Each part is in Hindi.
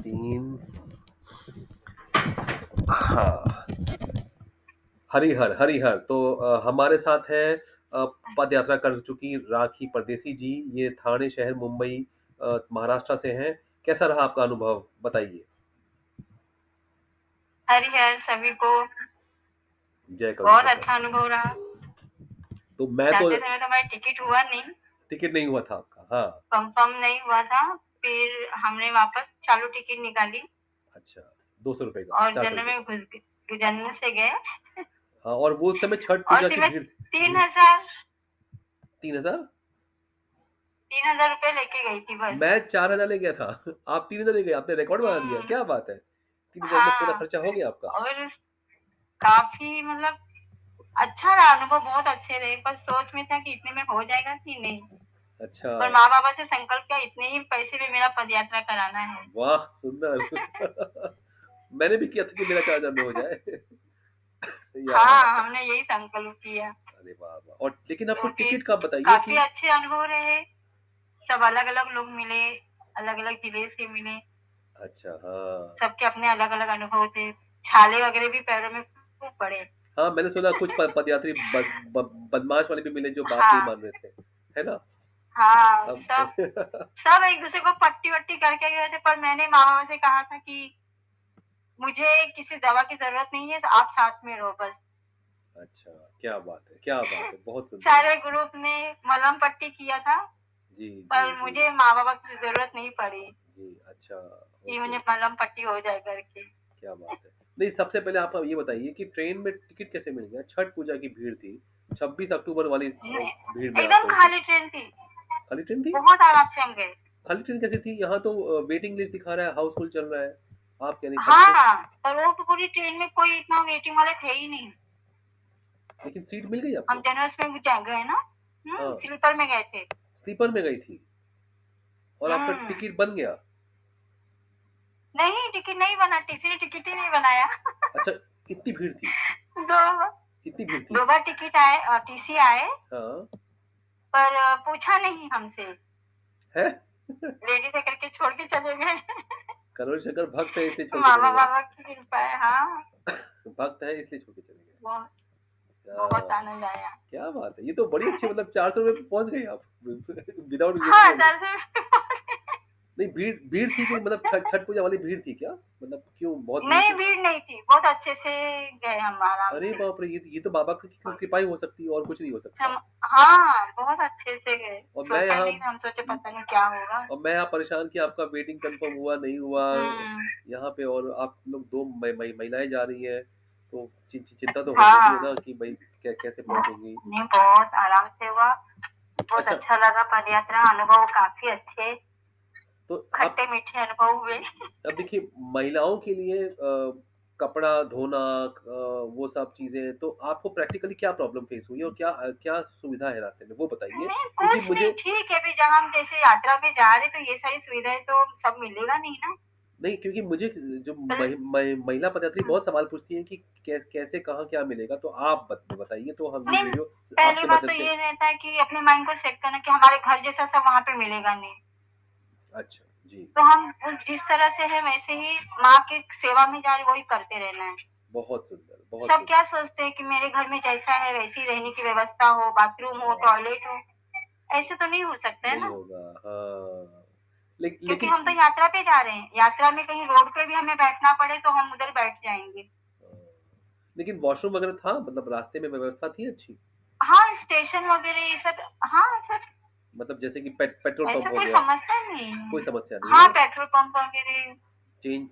3। हाँ, हरिहर हरिहर तो हमारे साथ है पद यात्रा कर चुकी राखी परदेसी जी। ये थाने शहर मुंबई महाराष्ट्र से हैं। कैसा रहा आपका अनुभव बताइए। हरिहर सभी को जय कवि बहुत शंकर। अच्छा अनुभव रहा। तो मैं तो जाते समय तो हमारा टिकट हुआ नहीं, टिकट नहीं हुआ था आपका? हाँ। कंफर्म नहीं हुआ था। फिर हमने वापस चालू टिकट निकाली अच्छा, 200 रुपए का, और 400 जनरल रुपए में का। जनरल से गए हाँ, और वो उस समय छठ और पूजा की सिर्फ भीड़। तीन भीड़ हजार 3,000। 3,000 रुपए लेके गई थी बस। मैं 4,000 ले गया था। आप 3,000 ले गए, आपने रिकॉर्ड बना दिया, हम्म, क्या बात है। 3,000 में पूरा हाँ। खर्चा हो गया आपका। और काफी मतलब अच्छा रहा अनुभव, बहुत अच्छे रहे, पर सोच में था कि इतने में हो जाएगा कि नहीं। अच्छा। पर माँ बाबा से संकल्प किया इतने ही पैसे में मेरा पद यात्रा कराना है। वाह सुंदर। मैंने भी किया था कि मेरा 4,000 में हो जाए। या हाँ, हमने यही संकल्प किया। अरे वाह वाह। और लेकिन आपको तो फिर टिकट का बताइए काफी कि। अच्छे अनुभव रहे। सब अलग-अलग लोग मिले, अलग-अलग जिले से मिले। अच्छा हाँ। सबके अपने अलग-अलग अनुभव थे। छाले वगैरह भी पैरों में खूब पड़े। हाँ, मैंने सुना कुछ पदयात्री बदमाश वाले भी मिले जो बात नहीं हाँ, मान रहे थे, है ना। हाँ, अब सब सब एक-दूसरे को पट्टी-वट्टी करके गए थे, पर मैंने माँ-बाबा से कहा था कि मुझे किसी दवा की ज़रूरत नहीं है, तो आप साथ में रहो बस। अच्छा, क्या बात है, क्या बात है, बहुत सुंदर। सारे ग्रुप ने मलहम पट्टी किया था, जी जी पर जी मुझे माँ-बाबा की ज़रूरत नहीं पड़ी जी। अच्छा। कि ओके। मुझे मलहम पट्टी हो जाए करके। क्या बात है। नहीं, सबसे पहले आप ये बताइए कि ट्रेन में टिकट कैसे मिल गया? छठ पूजा की भीड़ थी, 26 अक्टूबर वाली भीड़ में आप एकदम पहुंचे। खाली ट्रेन थी, खाली ट्रेन थी? बहुत आराम से हम गए। खाली ट्रेन कैसे थी? यहाँ तो वेटिंग लिस्ट दिखा रहा है, हाउसफुल चल रहा है। आप कह रही खाली ट्रेन। हाँ, पर वो पूरी ट्रेन में कोई इतना वेटिंग वाले थे ही नहीं। लेकिन सीट मिल गई हम आपको? जनरल्स में गए ना, हाँ, स्लीपर में गए थे। स्लीपर में गई थी और आपका हम्म, टिकट बन गया। नहीं टिकट नहीं बना, टीसी ने टिकट ही नहीं बनाया। अच्छा, इतनी भीड़ थी। दो इतनी भीड़ थी। दो बार टिकट आए और टीसी आए, हाँ। पर पूछा नहीं हमसे, है। रेडी से करके छोड़ के चले गए। करोड़ शंकर भक्त है इसलिए छोड़ के चले मामा गए। बाबा की कृपा है। हाँ, भक्त है इसलिए छोड़ के चले गए। बहुत बहुत हाँ, आनंद आया। क्या बात है, ये तो बड़ी अच्छी, मतलब 400 रुपये में पहुंच गए आप। विदाउट हाँ, वेटिंग। दर्शन नहीं, भीड़ भीड़ थी कि मतलब छठ छठ पूजा वाली भीड़ थी क्या? मतलब क्यों बहुत भीड़ नहीं थी? भीड़ नहीं थी, बहुत अच्छे से गए हम आराम अरे से। बाप रे, ये तो बाबा की कृपा ही हो सकती है और कुछ नहीं हो सकता। हाँ, बहुत अच्छे से गए। और मैं सोचा यहाँ नहीं था, हम सोचे पता नहीं क्या होगा। और मैं यहाँ परेशान कि आपका वेटिंग कंफर्म हुआ नहीं हुआ हुँ, यहाँ पे, और आप लोग दो महिलाएं जा रही हैं, तो चिंता तो होती है हाँ, ना कि भाई कैसे पहुंचेंगी। नहीं बहुत आराम से हुआ, बहुत अच्छा, अच्छा लगा पदयात्रा, अनुभव काफ़ी अच्छे, तो आप खट्टे-मीठे अनुभव हुए। अब देखिए, महिलाओं के लिए कपड़ा धोना, वो सब चीजें, तो आपको प्रैक्टिकली क्या प्रॉब्लम फेस हुई और क्या सुविधा है रास्ते में, वो बताइए नहीं, क्योंकि कुछ नहीं, मुझे। ठीक है, अभी जहाँ हम जैसे यात्रा पे जा रहे हैं, तो ये सारी सुविधाएँ तो सब मिलेगा नहीं ना। नहीं, क्योंकि मुझे जो पहले महिला पदयात्री बहुत सवाल पूछती हैं कि कैसे कहाँ क्या मिलेगा, तो आप बताइए तो हम ये नहीं, वीडियो पहली आपके बात मदद तो से। ये रहता है कि अपने माइंड को सेट करना कि हमारे घर जैसा सब वहाँ पे मिलेगा नहीं। अच्छा जी। तो हम उस जिस तरह से हैं वैसे ही माँ की सेवा में जा रहे वही करते रहना है। बहुत सुंदर, बहुत सब क्या सुंदर। सोचते हैं कि मेरे घर में जैसा है वैसी रहने की व्यवस्था हो, बाथरूम हो, हाँ, टॉयलेट हो, ऐसे तो नहीं हो सकता है नहीं ना। होगा। हाँ, क्योंकि लेकिन हम तो यात्रा पे जा रहे हैं, यात्रा में कहीं रोड पे भी हमें बैठना पड़े तो हम उधर बैठ जाएँगे। हाँ, लेकिन वॉशरूम वगैरह था, मतलब रास्ते में व्यवस्था थी अच्छी। हाँ, स्टेशन वगैरह ये सब, हाँ, सर मतलब जैसे कि पेट्रोल ऐसा पंप हो कोई गया। समस्या नहीं कोई है। समस्या नहीं हाँ, है। पेट्रोल पंप वगैरह,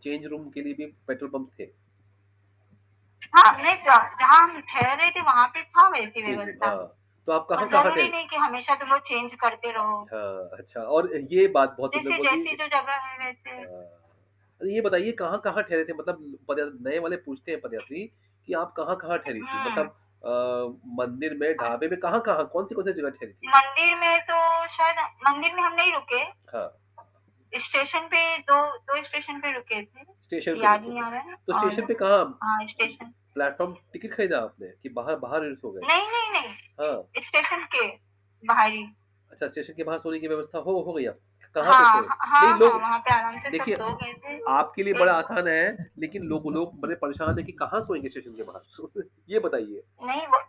चेंज रूम के लिए भी पेट्रोल पंप थे। हाँ, नहीं जहाँ हम ठहरे थे वहाँ पे था वैसी चेंज रूम, व्यवस्था। हाँ। तो आप पर कहाँ कहाँ ज़रूरी ठहरे? नहीं कि हमेशा तुम लोग चेंज करते रहो। हाँ, अच्छा, और ये बात बहुत सुंदर जैसे बोली। जैसी जो जगह है वैसे। अरे ये बताइए कहाँ कहाँ ठहरे थे, मतलब नए वाले पूछते हैं पदयात्री कि आप कहाँ कहाँ ठहरी थी, हुँ। मतलब मंदिर में, ढाबे में, कहाँ कौन सी जगह ठहरी थी? मंदिर में तो शायद मंदिर में हम नहीं रुके, हाँ। स्टेशन पे 2 स्टेशन पे रुके थे, स्टेशन पे याद रुके नहीं थे। आ रहा है। तो और स्टेशन पे कहाँ हाँ, स्टेशन प्लेटफॉर्म टिकट खरीदा आपने कि बाहर बाहर सो गए? नहीं, नहीं, नहीं, हाँ। स्टेशन के बाहर ही। अच्छा, स्टेशन के बाहर सोने की व्यवस्था हो गई आप। कहाँ पे हाँ, सोए? नहीं हाँ, हाँ, लोग वहाँ पे आराम से सब देखिए सो गए थे। आपके लिए बड़ा एक आसान है, लेकिन लोग लोग बड़े परेशान हैं कि कहाँ सोएँगे स्टेशन के बाहर? ये बताइए। नहीं वो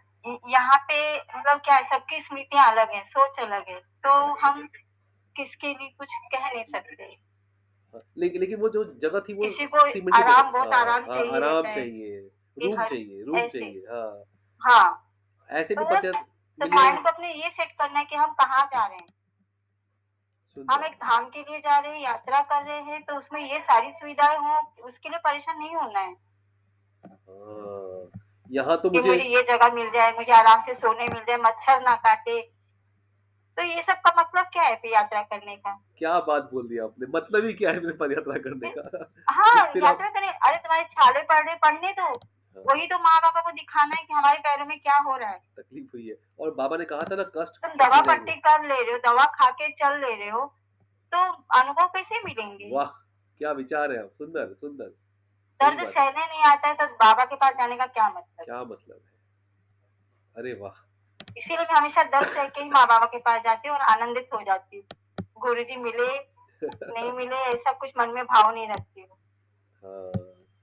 यहाँ पे मतलब क्या है सबकी स्मृतियाँ अलग हैं, सोच अलग है, तो अच्छा। हम किसके लिए कुछ कह नहीं सकते। हाँ, लेकिन वो जो जगह थी वो किसी को सीमेंटेड जगह आराम थी। बहुत हाँ, आराम हाँ, चाहिए आराम रहता है चाहिए, कि हर रूम ऐसे चाहिए, हाँ। हाँ, ऐसे तो भी वो पते तो मिले माइंड हैं को अपने ये सेट करना है कि हम कहाँ जा रहे हैं। हम सुंदर। एक धाम के लिए जा रहे हैं, यात्रा कर रहे हैं, तो उसमें ये सारी सुविधाएँ हों, उसके लिए परेशान नहीं होना है। हाँ, यहाँ तो कि मुझे मुझे ये जगह मिल जाए, मुझे आराम से सोने मिल जाए, मच्छर ना काटे। तो ये सब का मतलब क्या है फिर यात्रा करने का? क्या बात बोल दी आपने, मतलब ही क्या है फिर पदयात्रा करने फिर का? हाँ, फिर आप यात्रा करें, अरे तुम्हारे छाले पड़ रहे पड़ने दो। हाँ, वही तो माँ-बाप को दिखाना है कि हमारे पैरों में क्या हो रहा है। तकलीफ हुई है और बाबा ने कहा था ना कष्ट तुम कट दवा जाएँगे। पट्टी कर ले रहे हो, दवा खा के चल ले रहे हो, तो अनुभव कैसे मिलेंगे? वाह! क्या विचार है आप, सुंदर, सुंदर, सही दर्द बात है। सहने नहीं आता है तो बाबा के पास जाने का क्या मतलब? क्या मतलब है? अरे वाह! इसीलिए मैं हमेशा दर्द सह के ही माँ-बाबा के पास जाती हूँ और आनंदित हो जाती हूँ। गुरुजी मिले, नहीं मिले ऐसा कुछ मन में भाव नहीं रखती हूँ। हाँ,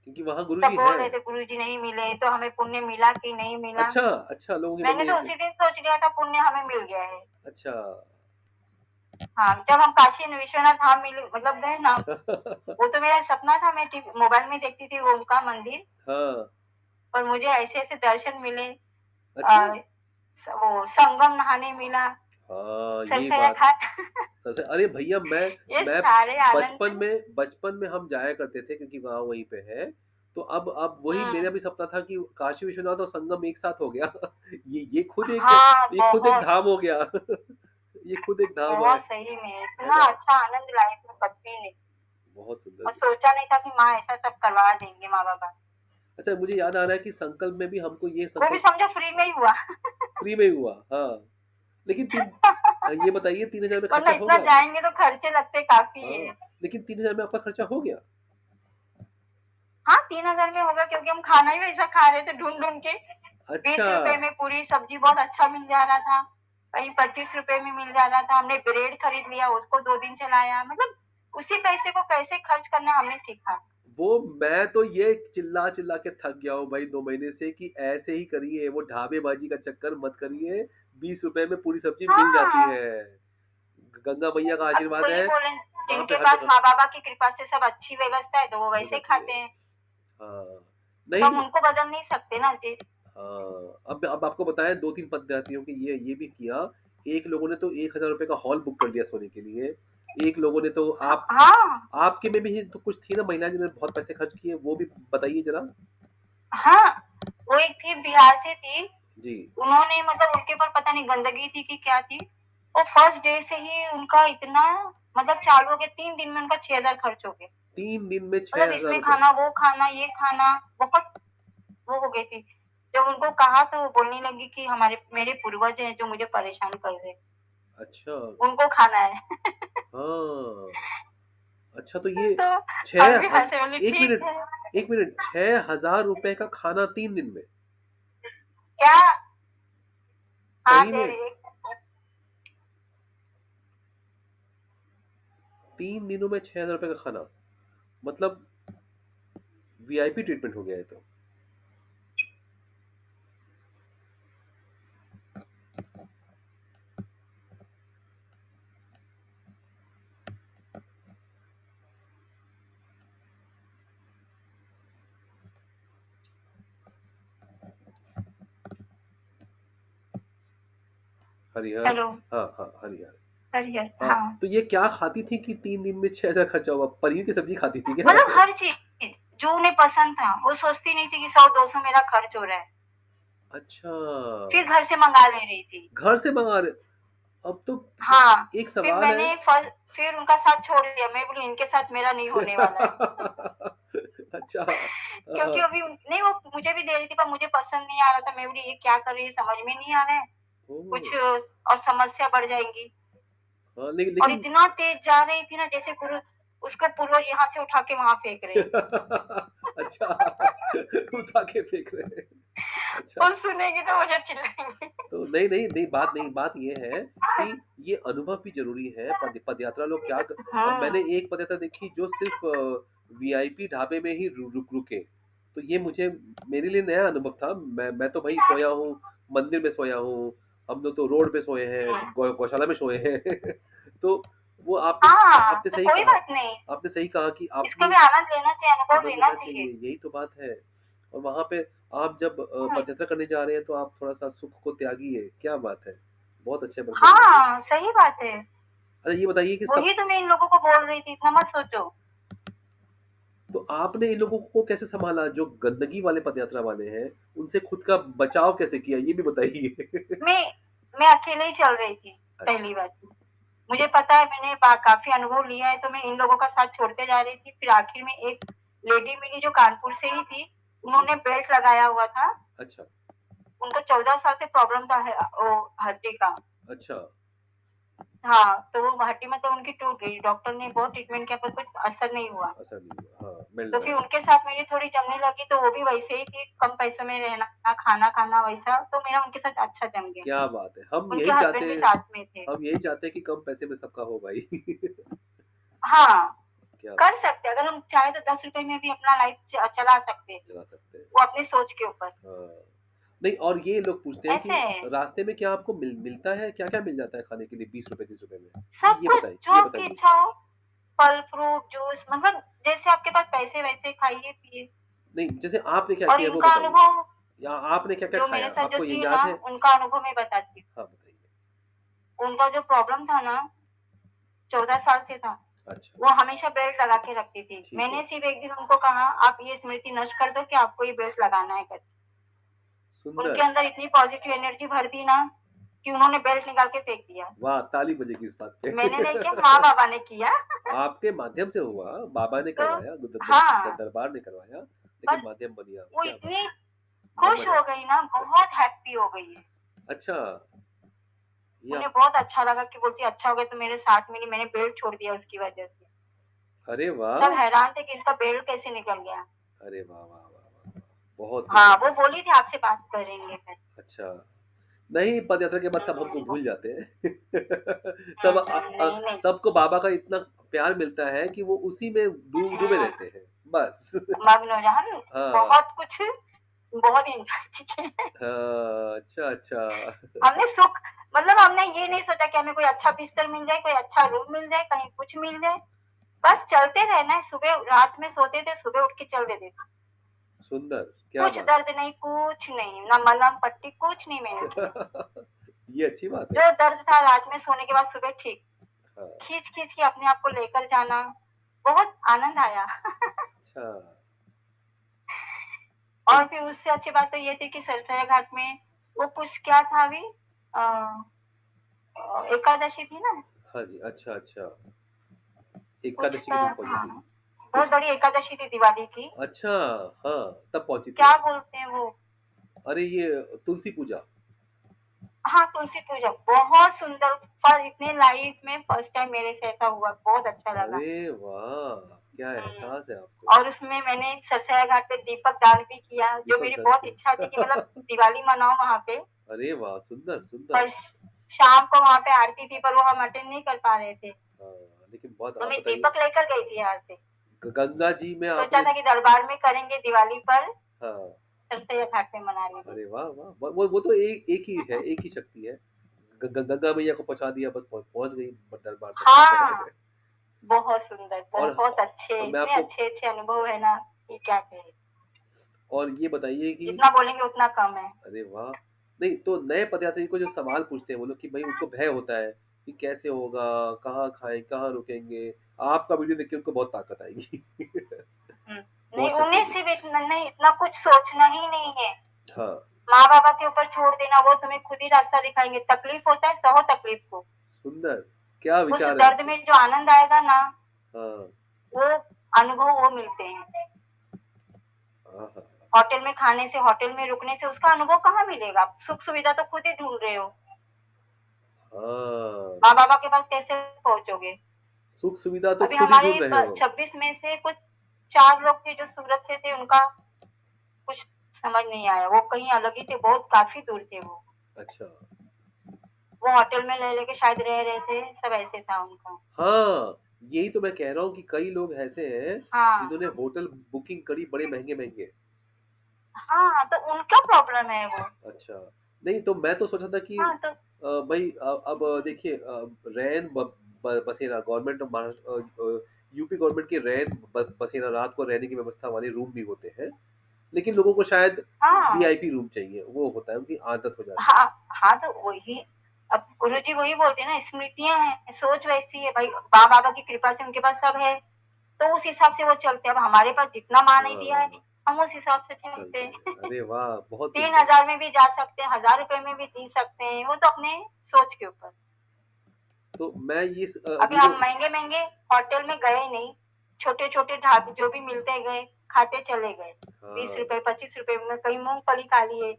क्योंकि वहाँ सब गुरुजी बोल हैं। रहे थे गुरुजी नहीं मिले तो हमें पुण्य मिला कि नहीं मिला। अच्छा, अच्छा लोगों के मन मैंने में तो ये उसी दिन सोच लिया था पुण्य हमें मिल गया है। अच्छा। हाँ, जब हम काशी विश्वनाथ धाम मिले मतलब गए ना, वो तो मेरा सपना था मैं मोबाइल में देखती थी वो उनका मंदिर हाँ, और मुझे ऐसे-ऐसे दर्शन मिले अच्छा? वो संगम नहाने मिला, हाँ, ये सरसैया बात घाट सबसे अरे भैया ये मैं सारे आनंद बचपन में हम जाया करते थे क्योंकि वहाँ वहीं पे है। तो अब वही हुँ, मेरा भी सपना था कि काशी विश्वनाथ और संगम एक साथ हो गया। हाँ, ये खुद एक बहुत, धाम हो गया। ये खुद एक धाम बहुत सही में है इतना ना? अच्छा आनंद लाइफ में कभी नहीं बहुत सुंदर और जी। सोचा नहीं था कि माँ ऐसा सब करवा देंगे माँ-बाबा। अच्छा मुझे याद आ रहा है कि संकल्प में भी हमको ये वो भी संकल्प समझो फ्री में ही हुआ। फ्री में ही हुआ। हाँ, लेकिन ये बताइए 3000 में वरना खर्चा इतना होगा? जाएँगे तो खर्चे लगते काफ़ी हाँ, है। लेकिन 3000 में आपका खर्चा हो गया? हाँ, 3000 में होगा क्योंकि हम खाना ही वैसा खा रहे थे ढूँढ-ढूँढ के। अच्छा। 20 रुपए में पूरी सब्ज़ी बहुत अच्छा मिल जा रहा था, कहीं 25 रुपए में मिल जा रहा था। हमने ब्रेड खरीद लिया, उसको 2 दिन चलाया, मतलब उसी पैसे को कैसे खर्च करना हमने सीखा। वो मैं तो ये चिल्ला-चिल्ला के थक गया हूँ भाई 2 महीने से कि ऐसे ही करिए, वो ढाबेबाज़ी का चक्कर मत करिए, ₹20 में पूरी सब्ज़ी मिल जाती हाँ, है। गंगा मैया का अब आशीर्वाद वही है, बोल रहे हैं, वहाँ पे जिनके हर पास जगह माँ-बाबा की कृपा से सब अच्छी व्यवस्था है, तो वो हो वैसे ही जाती खाते है। हैं। हाँ, तो हम नहीं उनको बदल नहीं सकते ना जी। हाँ, अब आपको बताएँ 2-3 पद्धतियों की ये भी किया। एक लोगों ने तो ₹1000 का हॉल बुक कर लिया सोने के लिए। एक लोगों ने तो हाँ, आपके में भी तो कुछ थी ना महिला जिन्होंने बहुत पैसे खर्च किए, वो भी बताइए ज़रा? हाँ, वो एक थी बिहार से थी, जी, उन्होंने मतलब उनके ऊपर पता नहीं गंदगी थी कि क्या थी, वो फर्स्ट डे से ही उनका इतना मतलब चालू हो गया 3 दिन में उनका 6000 खर्च हो गए। 3 दिन में मतलब ₹6000 इसमें खाना, वो खाना, ये खाना, बहुत वो हो गई थी। जब उनको कहा तो वो बोलने लगी कि हमारे मेरे पूर्वज हैं जो मुझे परेशान कर रहे हैं, अच्छा, उनको खाना है। हाँ। अच्छा तो ये तो 6 हम भी हज़ हँसे बोले 1 ठीक मिनट है। 1 मिनट ₹6000 का खाना 3 दिन में? क्या? हाँ, सही दे में? रही है। 3 दिनों में ₹6000 का खाना, मतलब वीआईपी ट्रीटमेंट हो गया ये तो। हरिहर हेलो, हाँ, हाँ, हरिहर। करिए हाँ, हाँ। तो ये क्या खाती थी कि 3 दिन में 6000 खर्चा हुआ? पनीर की सब्ज़ी खाती थी क्या? मतलब हर चीज़ जो उन्हें पसंद था, वो सोचती नहीं थी कि 100-200 मेरा खर्च हो रहा है। अच्छा, फिर घर से मँगा ले रही थी। घर से मँगा रहे अब तो हाँ, एक फिर सवाल है मैंने फिर उनका साथ छोड़ दिया। मैं बोली इनके साथ मेरा नहीं होने वाला है। अच्छा क्योंकि अभी नहीं वो मुझे भी दे रही थी पर मुझे पसंद नहीं आ रहा था। मैं बोली ये क्या कर रही है समझ में नहीं आ रहा है। ओह! कुछ और समस्या बढ़ जाएँगी। हाँ, और लेकिन इतना तेज़ जा रही थी ना जैसे उसको पूर्वज यहाँ से उठा के वहाँ फेंक रहे हैं। अच्छा उठा के फेंक रहे हैं। अच्छा। वो सुनेंगी तो मुझे चिल्लाएँगी। तो नहीं, नहीं, नहीं, बात ये है कि ये अनुभव भी ज़रूरी है। पदयात्रा लोग क्या क अब मैंने हाँ, एक पदयात्रा देखी जो सिर्फ़ वीआईपी ढाबे में ही रुके। तो ये मुझे मेरे लिए नया अनुभव था। मैं तो भई सोया हूँ, मंदिर में सोया हूँ, हम लोग तो रोड पे सोए हैं, हुँ। गौशाला में सोए हैं। तो वो हाँ, आपने तो सही कोई कहा। बात नहीं। आपने सही कहा कि इसका अपनी भी आनंद लेना चाहिए, अनुभव आनंद लेना लेना चाहिए। चाहिए, यही तो बात है। और वहाँ पे आप जब हुँ। पदयात्रा करने जा रहे हैं तो आप थोड़ा-सा सुख को त्यागिए, क्या बात है! बहुत अच्छे बदलाव है। हाँ, सही बात है। अच्छा ये बताइए कि सब वही तो मैं इन लोगों को बोल रही थी, इतना मत सोचो। तो आपने इन लोगों को कैसे सँभाला जो गंदगी वाले पदयात्रा वाले हैं, उनसे खुद का बचाव कैसे किया ये भी बताइए? मैं मैं अकेले ही चल रही थी, अच्छा, पहली बात तो। तो मुझे पता है मैंने काफ़ी अनुभव लिया है, तो मैं इन लोगों का साथ छोड़ते जा रही थी। फिर आखिर में एक लेडी मिली जो कानपुर से ही थी, जी, उन्होंने बेल्ट लगाया हुआ था। अच्छा, उनको 14 साल से प्रॉब्लम था वो हड्डी का। अच्छा, हाँ, तो वो हड्डी मतलब उनकी टूट गई। डॉक्टर ने बहुत ट्रीटमेंट किया पर कुछ असर नहीं हुआ। असर नहीं हुआ। हाँ, बेल्ट तो फिर लगाया। उनके साथ मेरी थोड़ी जमने लगी, तो वो भी वैसे ही थी, कम पैसों में रहना, खाना खाना वैसा, तो मेरा उनके साथ अच्छा जम गया। क्या बात है! उनके हस्बैंड भी साथ में थे। हम यही चाहते हैं कि कम पैसे में सबका हो भाई। हाँ, क्या कर बात सकते हैं, अगर हम चाहें तो ₹10 में भी अपना लाइफ चला सकते हैं, चला सकते हैं। वो अपनी सोच के ऊपर। हाँ। नहीं और ये लोग पूछते हैं कि ऐसे है, रास्ते में क्या आपको मिलता है? क्या-क्या मिल जाता है खाने के लिए ₹20 ₹30 में? सब कुछ जो ये आपकी बताइए। इच्छा हो, फल, फ्रूट, जूस मतलब जैसे आपके पास पैसे वैसे खाइए-पिइए। नहीं, जैसे आपने क्या और किया वो इनका बताइए? अनुभव या आपने क्या-क्या जो मेरे खाया? साथ जो आपको ये थी ना, याद है? उनका अनुभव मैं बताती हूँ। हाँ, बताइए। उनका जो प्रॉब्लम था ना, 14 साल से था। अच्छा, वो हमेशा बेल्ट लगा के रखती थी। ठीक है। मैंने सिर्फ़ एक दिन उनको कहा, "आप ये स्मृति नष्ट कर दो कि आपको ये बेल्ट लगाना है" करके। उनके सुंदर। अंदर इतनी पॉज़िटिव एनर्जी भर दी ना, कि उन्होंने बेल्ट निकाल के फेंक दिया। वाह! ताली बजेगी इस बात मैंने नहीं किया, पे। माँ-बाबा ने किया। आपके माध्यम से हुआ, बाबा ने तो करवाया, द द द हाँ, दरबार ने करवाया, पर लेकिन माध्यम बनी आप। वो क्या बात इतनी है! खुश नमन है। हो गई ना, बहुत हैप्पी हो गई है। अच्छा, ये उन्हें आप बहुत अच्छा लगा कि बोलती अच्छा हो गया तुम मेरे साथ मिली, मैंने बेल्ट छोड़ दिया उसकी वज़ह से। अरे वाह! सब हैरान थे कि इनका बेल्ट कैसे निकल गया। अरे वाह, वाह, वाह, वाह, वाह! बहुत हाँ, सुंदर, वो बहुत बोली थी आपसे बात करेंगे फिर। अच्छा। नहीं, पदयात्रा के बाद सब हमको हुँ, भूल जाते हैं। हुँ, नहीं, नहीं। सबको बाबा का इतना प्यार मिलता है कि वो उसी में डूबे हुँ, रहते हैं, बस। मग्न हो जाओ हम हाँ, बहुत कुछ बहुत एन्जॉय किए। हाँ, अच्छा, अच्छा। हमने सुख मतलब हमने ये नहीं सोचा कि हमें कोई अच्छा बिस्तर मिल जाए, कोई अच्छा रूम मिल जाए, कहीं कुछ मिल जाए। बस अच्छा, चलते रहना है, सुबह रात में सोते थे, सुबह उठ के चल देते थे। सुंदर, क्या कुछ बात दर्द नहीं, कुछ नहीं, ना मलहम पट्टी कुछ नहीं मैंने है। किया। ये अच्छी बात है। जो दर्द था रात में सोने के बाद सुबह ठीक। हाँ, खींच-खींच के अपने आप को लेकर जाना, बहुत आनंद आया। अच्छा। तो और फिर उससे अच्छी बात तो ये थी कि सरसैया घाट में वो कुछ क्या था अभी अ एकादशी थी ना? हाँ जी, अच्छा, अच्छा। कुछ एकादशी के तो दिन पहुँची था, थी। बहुत कुछ बड़ी एकादशी थी दिवाली की। अच्छा, हाँ, तब पहुँची थी क्या आप। बोलते हैं वो? अरे ये तुलसी पूजा। हाँ, तुलसी पूजा बहुत सुंदर पर इतने लाइफ में फर्स्ट टाइम मेरे से ऐसा हुआ, बहुत अच्छा लगा। अरे वाह! क्या हुँ, एहसास है आपको। और उसमें मैंने सरसैया घाट पे दीपक दान भी किया, जो दीपक मेरी दान बहुत इच्छा थी कि मतलब किया। दिवाली मनाऊँ वहाँ पे। अरे वाह! सुंदर, सुंदर। पर शाम को वहाँ पे आरती थी पर वो हम अटेंड नहीं कर पा रहे थे। हाँ, लेकिन बहुत तो आप मैं बताइए दीपक लेकर गई थी यहाँ से। गंगा जी में सोचा आपने था कि दरबार में करेंगे दिवाली पर हाँ, सरसैया घाट पे मना लेंगे। अरे वाह, वाह! वो तो एक ही है, एक ही शक्ति है। ग ग गंगा मैया को पहुँचा दिया बस पहुँच गई दरबार हाँ, तक। बहुत सुंदर, और बहुत अच्छे, मैं इतने आपको अच्छे-अच्छे अनुभव है ना कि क्या कहें। और ये बताइए कि जितना बोलेंगे उतना कम है। अरे वाह! नहीं तो नए पदयात्री को जो सवाल पूछते हैं वो लोग कि भई उनको भय होता है कि कैसे होगा, कहाँ खाएँ, कहाँ रुकेंगे? आपका वीडियो देख के उनको बहुत ताकत आएगी। हुँ, नहीं बहुत शक्ति उन्हें मिलेगी। सिर्फ़ इतना नहीं इतना कुछ सोचना ही नहीं है। हाँ, माँ-बाबा के ऊपर छोड़ देना, वो तुम्हें खुद ही रास्ता दिखाएँगे। तकलीफ़ होता है, सहो तकलीफ़ को। सुंदर। क्या उस विचार है दर्द आपके। में जो आनंद आएगा ना, हाँ। वो अनुभव वो मिलते हैं। आहा! होटल में खाने से, होटल में रुकने से उसका अनुभव कहाँ मिलेगा? सुख-सुविधा तो खुद ही ढूँढ रहे हो। हाँ, माँ-बाबा के पास कैसे पहुँचोगे? सुख सुविधा तो अभी खुद ही हमारे ढूँढ रहे हो। 26 में से कुछ 4 लोग थे जो सूरत से थे, उनका कुछ समझ नहीं आया, वो कहीं अलग ही थे, बहुत काफ़ी दूर थे वो। अच्छा। वो होटल में ले लेके शायद रह रहे थे, सब ऐसे था उनका। हाँ, यही तो मैं कह रहा हूँ कि कई लोग ऐसे हैं, हाँ, जिन्होंने होटल बुकिंग करी बड़े महँगे-महँगे। हाँ, तो उनका प्रॉब्लम है वो। अच्छा, नहीं तो मैं तो सोचा था कि हाँ, तो भई अब देखिए रैन ब ब बसेरा गवर्नमेंट ऑफ यूपी गवर्नमेंट की रैन ब बसेरा रात को रहने की व्यवस्था वाले रूम भी होते हैं। लेकिन लोगों को शायद हाँ, वीआईपी रूम चाहिए, वो होता है, उनकी आदत हो जाती है। हाँ, हाँ, तो वही अब गुरुजी वही बोलते हैं ना, स्मृतियाँ हैं, सोच वैसी है भाई, माँ बाबा की कृपा से उनके पास सब है, तो उस हिसाब से वो चलते हैं। अब हमारे पास जितना माँ ने दिया है, हाँ, हम उस हिसाब से चलते चलते हैं। हैं। अरे वाह! बहुत सुंदर। 3000 में भी जा सकते हैं, ₹1000 में भी जी सकते हैं, वो तो अपने सोच के ऊपर। तो मैं अभी ये हम जो महँगे-महँगे होटल में गए नहीं, छोटे-छोटे ढाबे जो भी मिलते गए, खाते चले गए। हाँ, ₹20 ₹25 में कहीं मूँगफली खा लिए,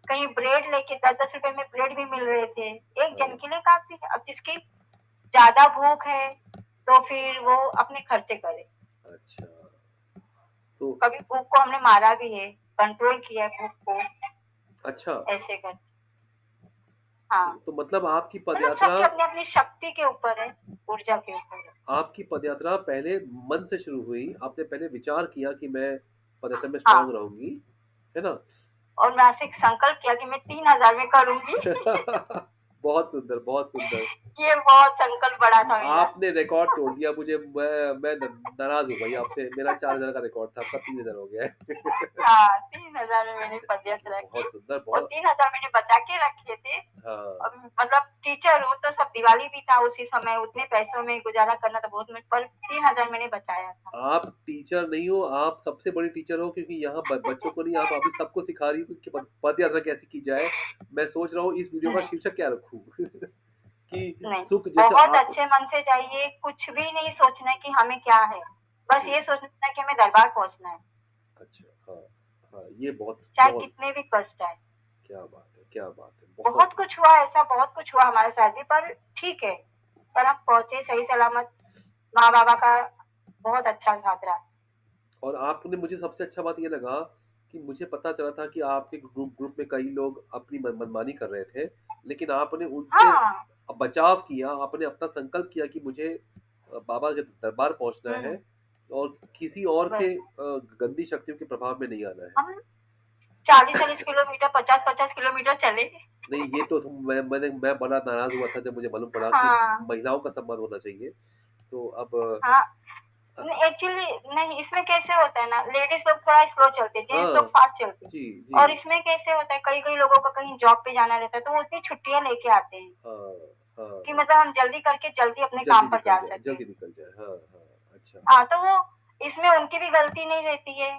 कहीं ब्रेड लेके ₹10-10 में ब्रेड भी मिल रहे थे। एक जन हाँ, के लिए काफ़ी है, अब जिसकी ज़्यादा भूख है, तो फिर वो अपने खर्चे करे। अच्छा। तो कभी भूख को हमने मारा भी है, कंट्रोल किया है भूख को, अच्छा, ऐसे करके। हाँ, तो मतलब आपकी मतलब पदयात्रा सबकी अपनी-अपनी शक्ति के ऊपर है, ऊर्जा के ऊपर है। आपकी पदयात्रा पहले मन से शुरू हुई। आपने पहले विचार किया कि मैं पदयात्रा में हाँ, स्ट्रॉन्ग रहूँगी, है ना? और मैं आपसे एक संकल्प किया कि मैं 3000 में करूँगी। बहुत सुंदर, बहुत सुंदर। ये बहुत संकल्प बड़ा था मेरा। आपने रिकॉर्ड तोड़ दिया मुझे मैं नाराज़ हूँ भाई आपसे। मेरा 4000 का रिकॉर्ड था, आपका 3000 हो गया है। हाँ, 3000 में मैंने पदयात्रा की। बहुत सुंदर, और बहुत 3000 मैंने बचा के रखे थे। हाँ। और मतलब टीचर हूँ तो सब दिवाली भी था उसी समय, उतने पैसों में गुज़ारा करना तो बहुत पर 3000 मैंने बचाया था। आप टीचर नहीं हो, आप सबसे बड़ी टीचर हो क्योंकि यहाँ ब बच्चों को नहीं, आप अभी सबको सिखा रही हो कि पद यात्रा कैसे की जाए। मैं सोच रहा हूँ इस वीडियो का हुँ, शीर्षक क्या रखूँ? कि नहीं, सुख जैसे बहुत आप अच्छे मन से जाइए, कुछ भी नहीं सोचना है कि हमें क्या है, बस जी, ये सोचना है कि हमें दरबार पहुँचना है, अच्छा, हाँ, हाँ, ये बहुत चाहे बहुत कितने भी कष्ट आएँ। क्या बात है, क्या बात है! बहुत बहुत कुछ हुआ ऐसा, बहुत कुछ हुआ हमारे साथ भी, पर ठीक है, पर हम पहुँचे सही सलामत, माँ-बाबा का बहुत अच्छा साथ रहा। और आपने मुझे सबसे अच्छा बात ये लगा कि मुझे पता चला था कि आपके ग्रुप ग्रुप में कई लोग अपनी मनमानी कर रहे थे, लेकिन आपने उनसे हाँ, बचाव किया, आपने अपना संकल्प किया कि मुझे बाबा के दरबार पहुँचना हुँ, है और किसी और बस के गंदी शक्तियों के प्रभाव में नहीं आना है। हम 40-40 किलोमीटर, 50-50 किलोमीटर चले। नहीं, ये तो मैं बड़ा नाराज़ हुआ था जब मुझे मालूम पड़ा कि हाँ, महिलाओं का सम्मान होना चाहिए। तो अब हाँ, अ, एक्चुअली नहीं, इसमें कैसे होता है ना, लेडीज़ लोग थोड़ा स्लो चलते हैं, जेंट्स लोग हाँ, फास्ट चलते हैं। जी, जी। और इसमें कैसे होता है, कई-कई लोगों का कहीं जॉब पे जाना रहता है, तो वो इतनी छुट्टियाँ लेके आते हैं हाँ, हाँ, कि हाँ। मतलब हम जल्दी करके जल्दी अपने जल्दी काम पर निकल जा जाए, सकें। जल्दी निकल जाए। हाँ, हाँ, अच्छा। हाँ, तो वो इसमें उनकी भी गलती नहीं रहती है,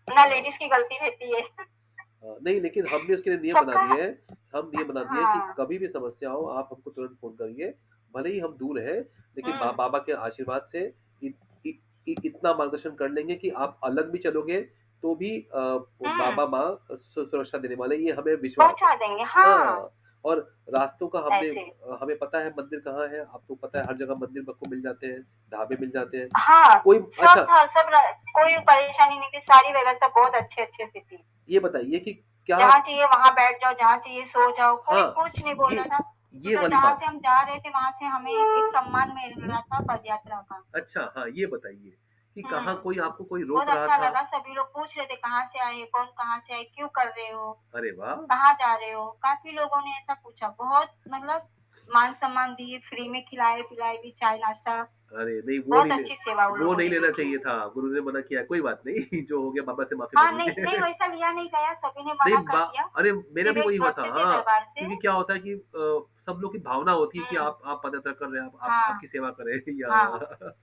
ना हाँ, लेडीज़ की गलती रहती है। हाँ। नहीं लेकिन हमने उसके लिए नियम बना सबका दिए हैं, हम नियम बना दिए हैं कि हाँ, कभी भी समस्या हो आप हमको तुरंत फ़ोन करिए। भले ही हम दूर हैं, लेकिन हुँ, बाबा के आशीर्वाद से इ इ इ इतना मार्गदर्शन कर लेंगे कि आप अलग भी चलोगे तो भी हुँ, बाबा माँ सुरक्षा देने वाले हैं, ये हमें विश्वास है। पहुँचा देंगे, हाँ, हाँ, और रास्तों का ऐसे। हमें पता है मंदिर कहाँ है, आपको पता है हर जगह मंदिर आपको मिल जाते हैं, ढाबे मिल जाते हैं। हाँ, कोई सब अच्छा था, सब र कोई परेशानी नहीं थी, सारी व्यवस्था बहुत अच्छे-अच्छे से थी। ये बताइए कि क्या जहाँ चाहिए वहाँ बैठ जाओ, जहाँ चाहिए सो जाओ, कोई हाँ, कुछ नहीं बोल ये रहा था। ये मतलब वाली जहाँ बात। से हम जा रहे थे, वहाँ से हमें एक सम्मान मिल रहा था पदयात्रा का। अच्छा, हाँ, ये बताइए कि हुँ, कहाँ कोई आपको कोई रोक बहुत रहा अच्छा था? लगा, सभी लोग पूछ रहे थे, "कहाँ से आए? कौन कहाँ से आए? क्यों कर रहे हो? अरे वाह! कहाँ जा रहे हो?" काफ़ी लोगों ने ऐसा पूछा, बहुत मतलब मान-सम्मान दिए, फ्री में खिलाए-पिलाए भी चाय-नाश्ता, अरे नहीं बहुत अच्छी सेवा उन वो लोगों नहीं ने भी लेना की। चाहिए था, गुरु ने मना किया, कोई बात नहीं, जो हो गया बाबा से माफ़ी हाँ, माँग नहीं नहीं लीजिए। वैसा लिया नहीं गया, सभी ने नहीं मना कर बा दिया। अरे मेरा सिर्फ़ भी वही एक हुआ था, भक्त थे हाँ, दरबार से। क्योंकि क्या होता है कि सब लोग की भावना होती है कि हुँ, आप पदयात्रा कर रहे हैं, आप हाँ, आपकी सेवा करें हाँ। या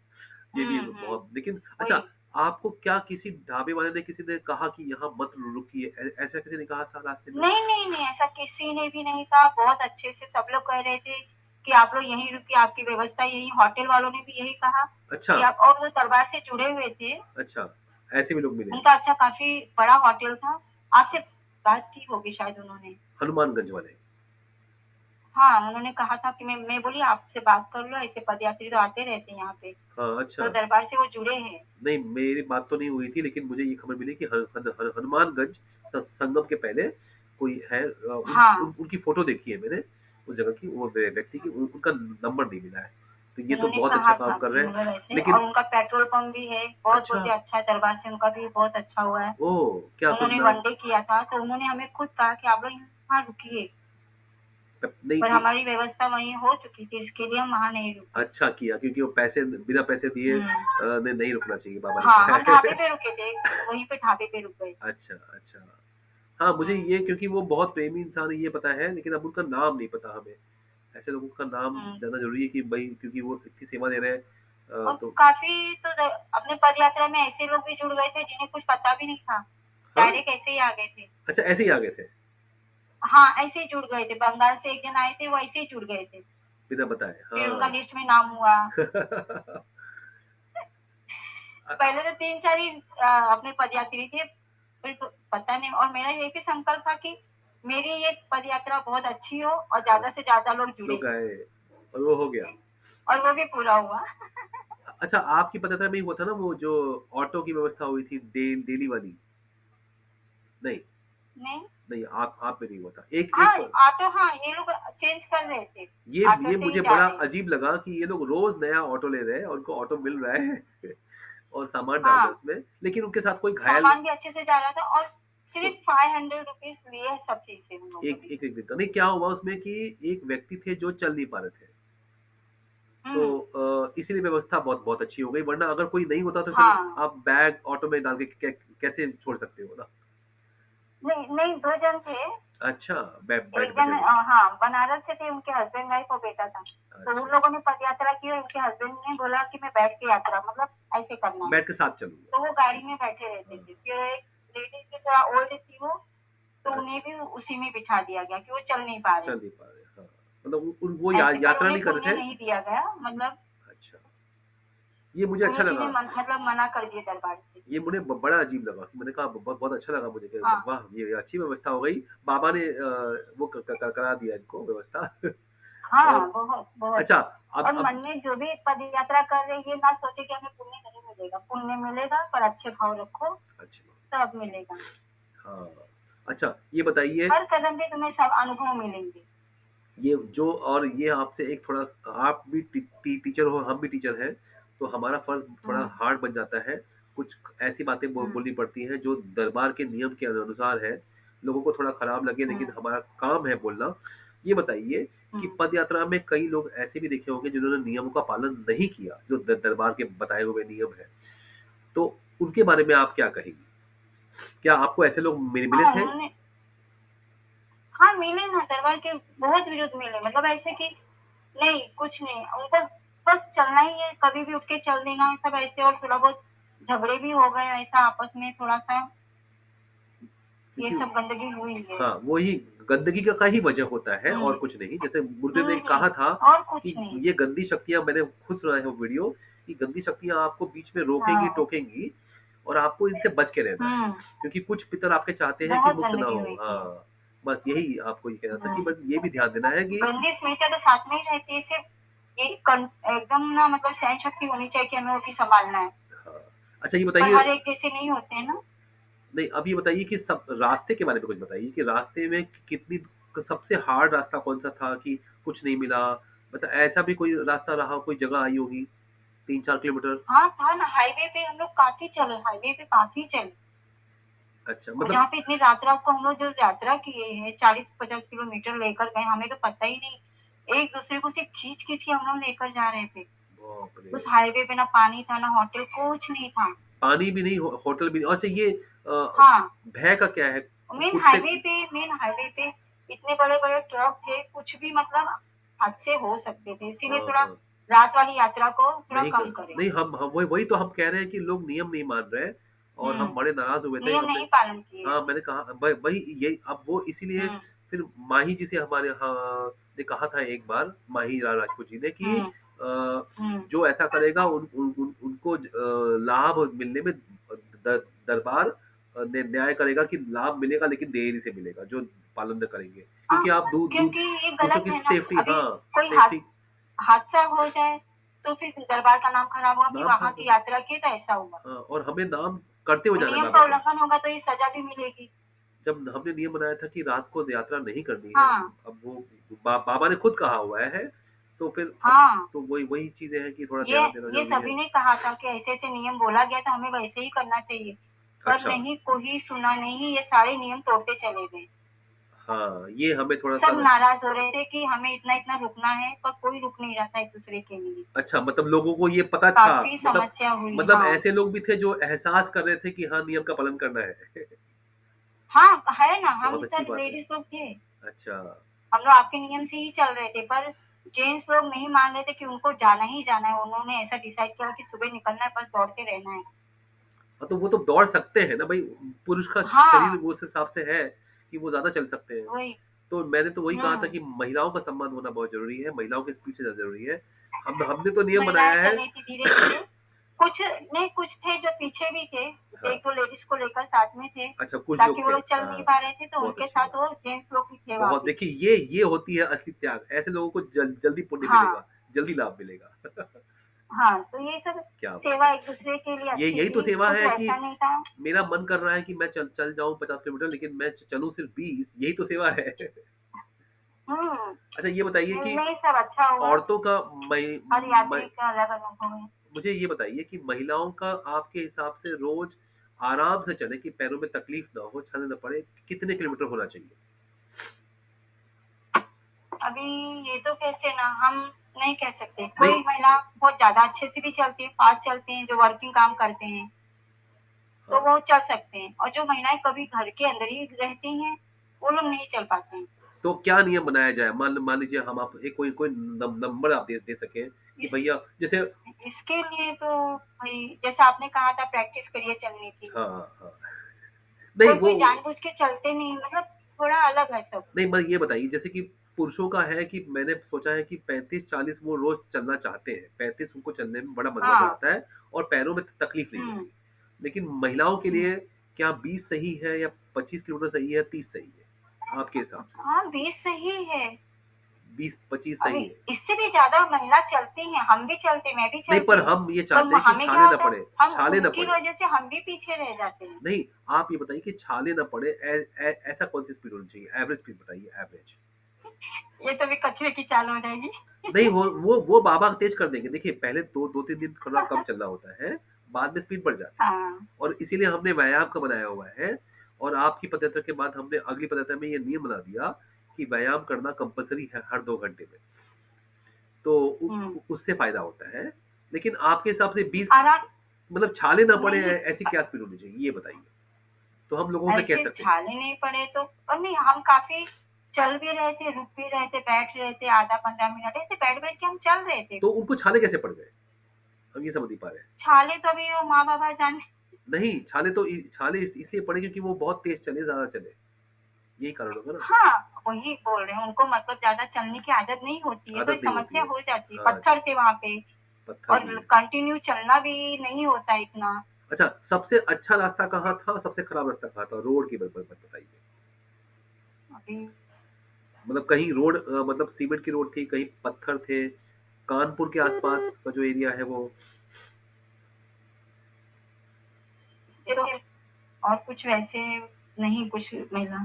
ये भी हुँ, हुँ, बहुत लेकिन अच्छा, वही। आपको क्या किसी ढाबे वाले ने किसी ने कहा कि यहाँ मत रुकिए ऐसा किसी ने कहा था रास्ते में? नहीं, नहीं, नहीं, ऐसा किसी ने भी नहीं कहा, बहुत अच्छे से सब लोग कह रहे थे कि आप लोग यहीं रुकिए, आपकी व्यवस्था यहीं होटल वालों ने भी यही कहा अच्छा, कि आप और वो दरबार से जुड़े हुए थे, अच्छा, ऐसे भी लोग मिले, उनका अच्छा काफ़ी बड़ा होटल था। आपसे बात की होगी शायद उन्होंने। हनुमानगंज वाले। हाँ, उन्होंने कहा था कि मैं बोली आपसे बात कर लो, ऐसे पदयात्री तो आते रहते हैं यहाँ पे, हाँ, तो अच्छा। दरबार से वो जुड़े हैं। नहीं, मेरी बात तो नहीं हुई थी, लेकिन मुझे ये खबर मिली कि ह हन हन हनुमानगंज संगम के पहले कोई है, हाँ, उनकी फ़ोटो देखी है मैंने, उस जगह की, वो व्यक्ति की, उनका नंबर नहीं मिला है। तो ये तो उन्होंने बहुत अच्छा कहा काम था कर कि रहे हैं। मतलब ऐसे और लेकिन उनका पेट्रोल पंप भी है, बहुत अच्छा, बोलते अच्छा है दरबार से उनका भी बहुत अच्छा हुआ है। ओह! क्या कुछ उन्होंने नाम वनडे किया था, तो उन्होंने हमें खुद कहा कि आप लोग यहाँ रुकिए, नहीं पर ए हमारी व्यवस्था वहीं हो चुकी थी, इसके लिए हम वहाँ नहीं रुके। अच्छा किया, क्योंकि वो पैसे बिना पैसे दिए हुँ। ने नहीं रुकना चाहिए, बाबा ने हाँ, कहा हम ढाबे है। पे रुके थे, वहीं पे ढाबे पे रुक गए। अच्छा, अच्छा। हाँ, मुझे हुँ, ये, क्योंकि वो बहुत प्रेमी इंसान है ये पता है, लेकिन अब उनका नाम नहीं पता हमें। ऐसे लोगों का नाम हुँ। जानना ज़रूरी है कि भई, क्योंकि वो इतनी सेवा दे रहे हैं, और तो काफ़ी तो अपने पदयात्रा में ऐसे लोग भी जुड़ गए थे जिन्हें कुछ पता भी नहीं था। हाँ? डायरेक्ट ऐसे ही आ गए थे। अच्छा, ऐसे ही आ गए थे, हाँ, ऐसे ही जुड़ गए थे। बंगाल से एक जन आए थे, वो ऐसे ही जुड़ गए थे। बिना बताए, फिर उनका हाँ। लिस्ट में नाम हुआ। अ, पहले तो 3-4 ही अपने पदयात्री थे। फिर तो पता नहीं और मेरा ये भी संकल्प था कि मेरी ये पदयात्रा बहुत अच्छी हो और हाँ, ज़्यादा से ज़्यादा लोग जुड़े लोग आए और वो हो गया। और वो भी पूरा हुआ। अच्छा, आपकी पदयात्रा में ही हुआ था ना वो जो ऑटो की व्यवस्था हुई थी, डेली वाली? नहीं, नहीं नहीं, आप में नहीं हुआ था। एक हाँ, एक ऑटो हाँ, ये लोग चेंज कर रहे थे। ऑटो ये से ही मुझे जा बड़ा रहे थे। अजीब लगा कि ये लोग रोज़ नया ऑटो ले रहे हैं और उनको ऑटो मिल रहा है और सामान डाल रहे हैं हाँ, उसमें, लेकिन उनके साथ कोई घायल, सामान भी अच्छे से जा रहा था और तो सिर्फ़ ₹500 लिए सब चीज़ से उन लोगों एक ने। एक एक दिन का नहीं, क्या हुआ उसमें कि एक व्यक्ति थे जो चल नहीं पा रहे थे। तो हुँ, इसीलिए व्यवस्था बहुत बहुत अच्छी हो गई, वरना अगर कोई नहीं होता तो फिर हाँ। आप बैग ऑटो में डाल के कैसे छोड़ सकते हो ना? नहीं, नहीं 2 जन थे। अच्छा, एक बैठ जन बैठे हुए। हाँ, बनारस से थे, उनके हस्बैंड वाइफ और बेटा था। तो उन अच्छा, लोगों ने पदयात्रा की और उनके हस्बैंड ने बोला कि मैं बैठ के यात्रा मतलब ऐसे करना है। बैठ के साथ चलूँगा। तो वो गाड़ी में बैठे रहते हाँ, थे। फिर एक लेडीज़ थी थोड़ा ओल्ड थी वो, तो अच्छा, उन्हें भी उसी में बिठा दिया गया कि वो चल नहीं पा रहे चल थे। नहीं पा रहे, हाँ। मतलब वो ऐसे पर यात्रा उन्हें नहीं कर पुण्य रहे थे। नहीं दिया गया मतलब अच्छा, ये मुझे अच्छा गुरुजी ने लगा। मतलब मना कर दिया दरबार से। ये मुझे बड़ा अजीब लगा कि मैंने कहा बहुत बहुत अच्छा लगा मुझे कि हाँ, वाह! ये अच्छी व्यवस्था हो गई। बाबा ने वो करा दिया इनको व्यवस्था। हाँ, और बहुत, बहुत। अच्छा, और अब मन में जो भी पदयात्रा कर रहे हैं, ये ना सोचे कि हमें पुण्य नहीं मिलेगा। पुण्य मिलेगा पर अच्छे भाव रखो, अच्छा, सब मिलेगा। हाँ। अच्छा, ये बताइए, हर कदम पे तुम्हें सब अनुभव मिलेंगे। ये जो, और ये आपसे एक थोड़ा, आप भी टीचर हो, हम भी टीचर हैं, तो हमारा फ़र्ज़ थोड़ा हुँ, हार्ड बन जाता है। कुछ ऐसी बातें हुँ, बोलनी पड़ती हैं जो दरबार के नियम के अनुसार है। लोगों को थोड़ा खराब लगे, हुँ, लेकिन हमारा काम है बोलना। ये बताइए हुँ, कि पद यात्रा में कई लोग ऐसे भी देखे होंगे जिन्होंने नियमों का पालन नहीं किया, जो दरबार के बताए हुए नियम हैं। तो उनके बारे में आप क्या कहेंगी? क्या आपको ऐसे लोग मिले हाँ, थे? उन्होंने हाँ, मिले ना दरबार के बहुत विरुद्ध मिले मतलब ऐसे कि नहीं, कुछ नहीं, उनको बस चलना ही है, कभी भी उठ के चल देना है, सब ऐसे और थोड़ा बहुत झगड़े भी हो गए ऐसा आपस में थोड़ा-सा, ये क्योंकि सब गंदगी हुई है। हाँ, वही गंदगी का ही वजह होता है हुँ, और कुछ नहीं। जैसे गुरुदेव ने हुँ, कहा हुँ, था और कुछ कि नहीं। ये गंदी शक्तियाँ, मैंने खुद सुना है वो वीडियो, कि गंदी शक्तियाँ आपको बीच में रोकेंगी, हाँ, टोकेंगी और आपको इनसे बच के रहना है। हुँ, क्योंकि कुछ पितर आपके चाहते हैं कि बहुत मुक्त ना गंदगी हो। हुई थी। हाँ, बस यही आपको ये कहना था कि हुँ, बस ये भी ध्यान देना है कि गंदी स्मृतियाँ तो साथ में ही रहती है, सिर्फ़ ये कन एकदम ना मतलब सहन शक्ति होनी चाहिए कि हमें वो भी सँभालना है, हाँ। अच्छा, ये पर बताइए, हर एक जैसे नहीं होते हैं ना। नहीं, अब ये बताइए कि सब रास्ते के बारे में कुछ बताइए कि रास्ते में कितनी, सबसे हार्ड रास्ता कौन-सा था कि कुछ नहीं मिला? मतलब ऐसा भी कोई रास्ता रहा, कोई जगह आई होगी 3-4 किलोमीटर? हाँ, था ना हाईवे पे हम लोग काफ़ी चले, हाईवे पे काफ़ी चले। अच्छा, और जहाँ मतलब पे इतनी रात-रात को हम लोग जो यात्रा किए हैं 40-50 किलोमीटर लेकर गए, हमें तो पता ही नहीं। एक-दूसरे को सिर्फ़ खींच-खींच के हम लोग लेकर जा रहे थे। बाप रे! उस हाईवे पे ना पानी था, ना होटल, कुछ नहीं था। पानी भी नहीं, होटल भी नहीं। अच्छा, ये हाँ, भय का क्या है? कुत्ते, मेन हाईवे पे इतने बड़े-बड़े ट्रक थे, कुछ भी मतलब हादसे हो सकते थे। इसीलिए हाँ, थोड़ा हाँ। रात वाली यात्रा को थोड़ा नहीं कम करें। हम वही तो हम कह रहे हैं कि लोग नियम नहीं मान रहे हैं और हुँ, हम बड़े नाराज़ हुए थे। नियम हमने, नहीं पालन किए हाँ, हैं। मैंने कहा वही यही, अब वो इसीलिए हुँ, फिर माही जी से हमारे यहाँ ने कहा था एक बार, माही राजपूत जी ने कि हुँ, हुँ, जो ऐसा करेगा उनको लाभ मिलने में दरबार न्याय करेगा कि लाभ मिलेगा लेकिन देरी से मिलेगा, जो पालन न करेंगे। हाँ, क्योंकि आप दू दू क्योंकि ये दूसरों गलत की है ना, सेफ्टी अभी हाँ, कोई सेफ्टी हादसा हो जाए, तो फिर दरबार का नाम खराब होगा कि नाम वहाँ खराब की होगा। यात्रा की तो ऐसा हुआ। हाँ, और हमें नाम करते हुए जाना है नियम बाबा का का। उल्लंघन होगा तो ये सज़ा भी मिलेगी। जब हमने नियम बनाया था कि रात को यात्रा नहीं करनी है, हाँ, अब वो बाबा ने खुद कहा हुआ है, तो फिर अब हाँ, तो वही वही चीज़ें हैं कि थोड़ा ये ध्यान देना ये ज़रूरी है। सभी ने कहा था कि ऐसे-ऐसे नियम बोला गया तो हमें वैसे ही करना चाहिए, पर अच्छा, नहीं कोई सुना नहीं, ये सारे नियम तोड़ते चले गए। हाँ, ये हमें सब थोड़ा-सा नाराज़ हो रहे थे कि हमें इतना-इतना रुकना है, पर कोई रुक नहीं रहा था एक-दूसरे के लिए। अच्छा मतलब लोगों को ये पता था काफ़ी मतलब समस्या हुई, मतलब हाँ। ऐसे लोग भी थे जो एहसास कर रहे थे कि हाँ, नियम का पालन करना है। हाँ, है ना, हम बहुत अच्छी सब बात है। लेडीज़ लोग थे। अच्छा, हम लोग आपके नियम से ही चल रहे थे, पर जेंट्स लोग नहीं मान रहे थे कि उनको जाना ही जाना है। उन्होंने ऐसा डिसाइड किया कि सुबह निकलना है, बस दौड़ते रहना है। हाँ, तो वो तो दौड़ सकते हैं ना भई, पुरुष का शरीर हाँ, वो उस हिसाब से है कि वो ज़्यादा चल सकते हैं। वही। तो मैंने तो वही कहा था हुँ, कि महिलाओं का सम्मान होना बहुत ज़रूरी है, महिलाओं की स्पीड से ज़्यादा ज़रूरी है। हमने तो नियम महिलाएँ बनाया है चल रही थी धीरे-धीरे। कुछ नहीं, कुछ थे जो पीछे भी थे, हाँ, 1-2 लेडीज़ को लेकर साथ में थे, अच्छा कुछ ताकि लोग वो थे। लोग चल नहीं हाँ, पा रहे थे, तो बहुत उनके अच्छी साथ बात। वो जेंट्स लोग भी थे वहाँ बहुत पे। देखिए ये होती है असली त्याग। ऐसे लोगों को जल्दी पुण्य हाँ, मिलेगा, जल्दी लाभ मिलेगा। हाँ, तो ये सब क्या बात सेवा है! एक-दूसरे के लिए ये अच्छी यही तो थी, सेवा कुछ है कि वैसा नहीं था। मेरा मन कर रहा है कि मैं चल चल जाऊँ 50 किलोमीटर लेकिन मैं चलूँ सिर्फ़ 20 यही तो सेवा है। हुँ, अच्छा ये बताइए कि नहीं सब अच्छा हुआ, औरतों का मई हर मई यात्री का अलग अनुभव है। मुझे ये बताइए कि महिलाओं का आपके हिसाब से रोज़ आराम से चले कि पैरों में तकलीफ़ ना हो, चलना ना पड़े, कितने किलोमीटर होना चाहिए? अभी ये तो कैसे ना हम नहीं कह सकते। नहीं कोई महिला बहुत ज़्यादा अच्छे से भी चलती है, फ़ास्ट चलती हैं, जो वर्किंग काम करते हैं, तो हाँ, वो चल सकते हैं और जो महिलाएँ कभी घर के अंदर ही रहती हैं, वो लोग नहीं चल पाते हैं। तो क्या नियम बनाया जाए? मान मान लीजिए हम आप एक कोई कोई नंबर आप दे सकें कि इस भैया जैसे इसके लिए तो भई जैसा आपने कहा था प्रैक्टिस करिए चलने की। हाँ, हाँ। नहीं वो कोई-कोई जानबूझ के चलते नहीं मतलब थोड़ा अलग है सब। नहीं मतलब ये बताइए जैसे कि पुरुषों का है कि मैंने सोचा है कि 35-40 वो रोज़ चलना चाहते हैं। 35 उनको चलने में बड़ा मज़ा हाँ, आता है और पैरों में तकलीफ़ नहीं हुँ, होती। लेकिन महिलाओं के हुँ। लिए क्या 20 सही है या 25 किलोमीटर सही है, 30 सही है? आपके हिसाब से? हाँ, 20 सही है। 20-25 अभी सही है? इससे भी ज़्यादा महिला चलती हैं, हम भी चलते मैं भी नहीं चलती पर हूँ। हम ये पर चाहते हैं कि हमें क्या छाले ना होता है, पड़े हम छाले ना उनकी पड़े। वज़ह से हम भी पीछे रह जाते हैं। नहीं, आप ये बताइए कि छाले ना पड़े ऐसा कौन-सी स्पीड होनी चाहिए? एवरेज स्पीड बताइए एवरेज। ये तो भी कछुए की चाल हो जाएगी। नहीं वो बाबा तेज़ कर देंगे। देखिए पहले 2-3 दिन थोड़ा कम चलना होता है, बाद में स्पीड बढ़ जाती है। हाँ, और इसीलिए हमने व्यायाम का बनाया हुआ है और आपकी पदयात्रा के बाद हमने अगली पदयात्रा में ये नियम बना दिया कि व्यायाम करना कंपल्सरी है हर 2 घंटे में। तो हुँ। उससे फ़ायदा होता है। लेकिन आपके हिसाब से 20 आराम मतलब छाले ना पड़े नहीं ऐसी क्या स्पीड होनी चाहिए? ये बताइए। तो हम लोगों से कह ऐसे सकें। छाले नहीं पड़े तो और नहीं हम काफ़ी चल भी रहे थे, रुक भी रहे थे, बैठ रहे थे आधा 15 मिनट ऐसे बैठ-बैठ के हम चल रहे थे। तो उनको छाले कैसे पड़ गए? हम ये समझ नहीं पा रहे हैं। छाले तो अभी वो माँ-बाबा जाने नहीं, छाले इसलिए पड़े क्योंकि वो बहुत तेज़ चले, ज़्यादा चले। यही कारण होगा ना? हाँ, वही बोल रहे हैं उनको मतलब ज़्यादा चलने की आदत नहीं होती है, तो आदत नहीं होती समस्या है। हो जाती है। हाँ जी, पत्थर थे वहाँ पे पत्थर भी और है। कंटिन्यू चलना भी नहीं होता इतना। अच्छा, सबसे अच्छा रास्ता कहाँ था? सबसे खराब रास्ता कहाँ था? रोड की बताइए। अभी मतलब कहीं रोड मतलब सीमेंट की रोड थी, कहीं पत्थर थे, कानपुर के आस-पास का जो एरिया है वो ये तो और कुछ वैसे नहीं कुछ मिला।